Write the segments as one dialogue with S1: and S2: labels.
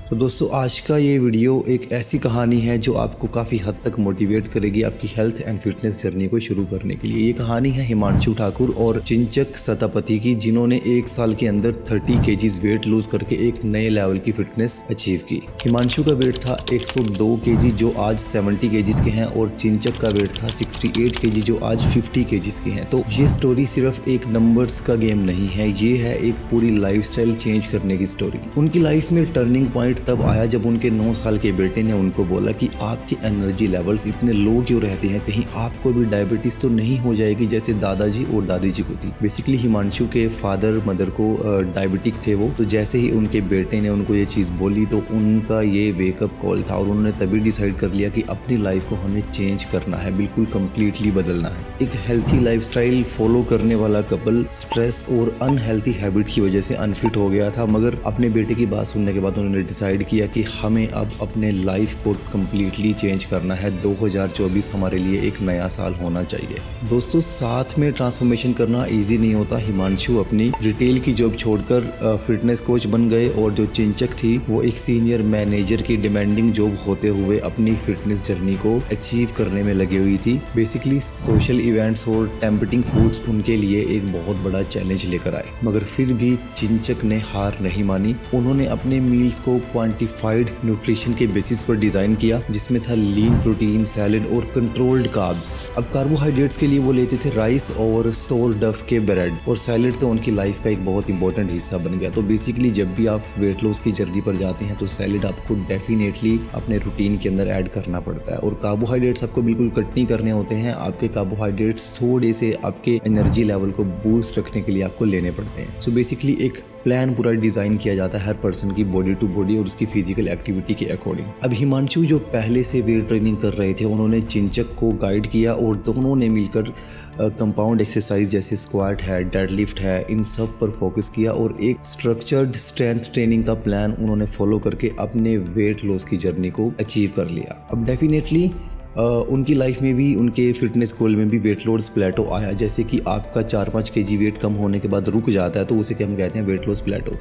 S1: तो दोस्तों आज का ये वीडियो एक ऐसी कहानी है जो आपको काफ़ी हद तक मोटिवेट करेगी आपकी हेल्थ एंड फिटनेस जर्नी को शुरू करने के लिए। ये कहानी है हिमांशु ठाकुर और चिंचक सतापति की, जिन्होंने एक साल के अंदर 30 केजीज वेट लूज करके एक नए लेवल की फिटनेस अचीव की। हिमांशु का वेट था 102 केजी जो आज 70 केजीज के हैं, और चिंचक का वेट था 68 केजी जो आज 50 केजीज के हैं। तो ये स्टोरी सिर्फ एक नंबर्स का गेम नहीं है, ये है एक पूरी लाइफस्टाइल चेंज करने की स्टोरी। उनकी लाइफ में टर्निंग पॉइंट तब आया जब उनके 9 साल के बेटे ने उनको बोला कि आपकी एनर्जी लेवल्स इतने लो क्यों रहते हैं, कहीं आपको भी डायबिटीज तो नहीं हो जाएगी जैसे दादाजी और दादी जी को थी। बेसिकली हिमांशु के फादर मदर को डायबिटिक थे वो, तो जैसे ही उनके बेटे ने उनको ये चीज़ बोली तो उनका ये वेकअप कॉल था, और उन्होंने तभी डिसाइड कर लिया कि अपनी लाइफ को हमें चेंज करना है, बिल्कुल कम्प्लीटली बदलना है। एक हेल्थी लाइफस्टाइल फॉलो करने वाला कपल स्ट्रेस और अनहेल्थी हैबिट की वजह से अनफिट हो गया था, मगर अपने बेटे की बात सुनने के बाद उन्होंने डिसाइड किया कि हमें अब अपने लाइफ को कम्प्लीटली चेंज करना है। 2024 हमारे लिए एक नया साल होना चाहिए। दोस्तों साथ में ट्रांसफॉर्मेशन करना इजी नहीं होता। हिमांशु अपनी रिटेल की जॉब छोड़कर फिटनेस कोच बन गए, और जो चिंचक थी वो एक सीनियर मैनेजर की डिमांडिंग जॉब होते हुए अपनी फिटनेस जर्नी को अचीव करने में लगी हुई थी। बेसिकली सोशल इवेंट्स और टेम्पटिंग फूड्स उनके लिए एक बहुत बड़ा चैलेंज लेकर आए, मगर फिर भी चिंचक ने हार नहीं मानी। उन्होंने अपने मील्स को क्वांटिफाइड न्यूट्रिशन के बेसिस पर डिजाइन किया, जिसमें था लीन प्रोटीन, सैलेड और कंट्रोल्ड कार्ब्स। अब कार्बोहाइड्रेट्स के लिए वो लेते थे राइस और सोर डफ के ब्रेड, और सैलेड तो उनकी लाइफ का एक बहुत इंपॉर्टेंट हिस्सा बन गया। तो बेसिकली जब भी आप वेट लॉस की जर्नी पर जाते हैं तो सैलेड आपको डेफिनेटली अपने रूटीन के अंदर ऐड करना पड़ता है, और कार्बोहाइड्रेट्स आपको बिल्कुल कट नहीं करने होते हैं। आपके कार्बोहाइड्रेट्स थोड़े से आपके एनर्जी लेवल को बूस्ट रखने के लिए आपको लेने पड़ते हैं। सो बेसिकली एक प्लान पूरा डिज़ाइन किया जाता है हर पर्सन की बॉडी टू बॉडी और उसकी फिजिकल एक्टिविटी के अकॉर्डिंग। अब हिमांशु जो पहले से वेट ट्रेनिंग कर रहे थे, उन्होंने चिंचक को गाइड किया, और दोनों ने मिलकर कंपाउंड एक्सरसाइज जैसे स्क्वाट है, डेडलिफ्ट है, इन सब पर फोकस किया, और एक स्ट्रक्चर्ड स्ट्रेंथ ट्रेनिंग का प्लान उन्होंने फॉलो करके अपने वेट लॉस की जर्नी को अचीव कर लिया। अब डेफिनेटली उनकी लाइफ में भी, उनके फिटनेस गोल में भी वेट लॉस प्लेटो आया। जैसे कि आपका 4-5 केजी वेट कम होने के बाद रुक जाता है तो उसे हम कहते हैं वेट लॉस प्लेटो।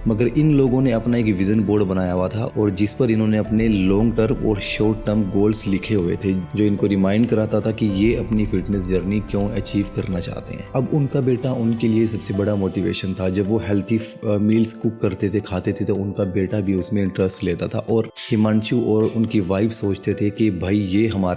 S1: मगर इन लोगों ने अपना एक विजन बोर्ड बनाया हुआ था, और जिस पर इन्होंने अपने लॉन्ग टर्म और शॉर्ट टर्म गोल्स लिखे हुए थे, जो इनको रिमाइंड कराता था कि ये अपनी फिटनेस जर्नी क्यों अचीव करना चाहते हैं। अब उनका बेटा उनके लिए सबसे बड़ा मोटिवेशन था। जब वो हेल्थी मील्स कुक करते थे, खाते थे, तो उनका बेटा भी उसमें इंटरेस्ट लेता था, और हिमांशु और उनकी वाइफ सोचते थे कि भाई ये हमारा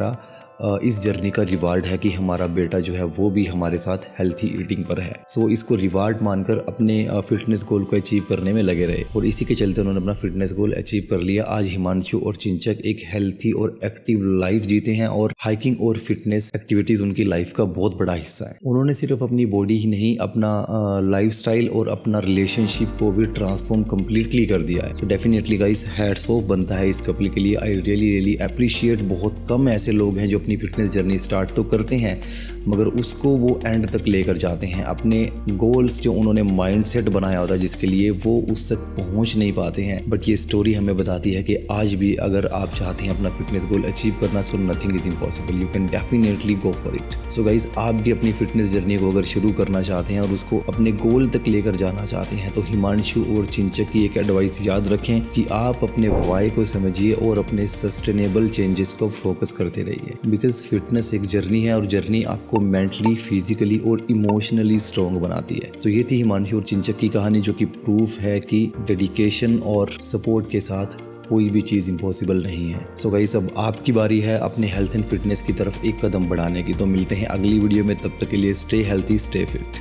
S1: इस जर्नी का रिवार्ड है कि हमारा बेटा जो है वो भी हमारे साथ हेल्थी ईटिंग पर है। सो इसको रिवार्ड मानकर अपने फिटनेस गोल को अचीव करने में लगे रहे, और इसी के चलते उन्होंने अपना फिटनेस गोल अचीव कर लिया। आज हिमांशु और चिंचक एक हेल्थी और एक्टिव लाइफ जीते हैं, और हाइकिंग और फिटनेस एक्टिविटीज उनकी लाइफ का बहुत बड़ा हिस्सा है। उन्होंने सिर्फ अपनी बॉडी ही नहीं, अपना लाइफस्टाइल और अपना रिलेशनशिप को भी ट्रांसफॉर्म कम्प्लीटली कर दिया है। So definitely guys hats off बनता है इस कपल के लिए। I really appreciate. बहुत कम ऐसे लोग हैं जो अपनी फिटनेस जर्नी स्टार्ट तो करते हैं, मगर उसको वो एंड तक लेकर जाते हैं। अपने गोल्स जो उन्होंने माइंडसेट बनाया होता है जिसके लिए, वो उस तक पहुंच नहीं पाते हैं। बट ये स्टोरी हमें बताती है कि आज भी अगर आप चाहते हैं अपना फिटनेस गोल अचीव करना, so nothing is impossible, you can definitely go for it. So guys आप भी अपनी फिटनेस जर्नी को अगर शुरू करना चाहते हैं और उसको अपने गोल तक लेकर जाना चाहते हैं, तो हिमांशु और चिंचक की एक एडवाइस याद रखें कि आप अपने वाई को समझिए और अपने सस्टेनेबल चेंजेस को फोकस करते रहिए। बिकॉज फिटनेस एक जर्नी है, और जर्नी आपको मेंटली, फिजिकली और इमोशनली स्ट्रॉन्ग बनाती है। तो ये थी हिमांशु और चिंचक की कहानी, जो कि प्रूफ है कि डेडिकेशन और सपोर्ट के साथ कोई भी चीज़ इम्पॉसिबल नहीं है। सो गाइस अब आपकी बारी है अपने हेल्थ एंड फिटनेस की तरफ एक कदम बढ़ाने की। तो मिलते हैं अगली वीडियो में, तब तक के लिए स्टे हेल्थी, स्टे फिट।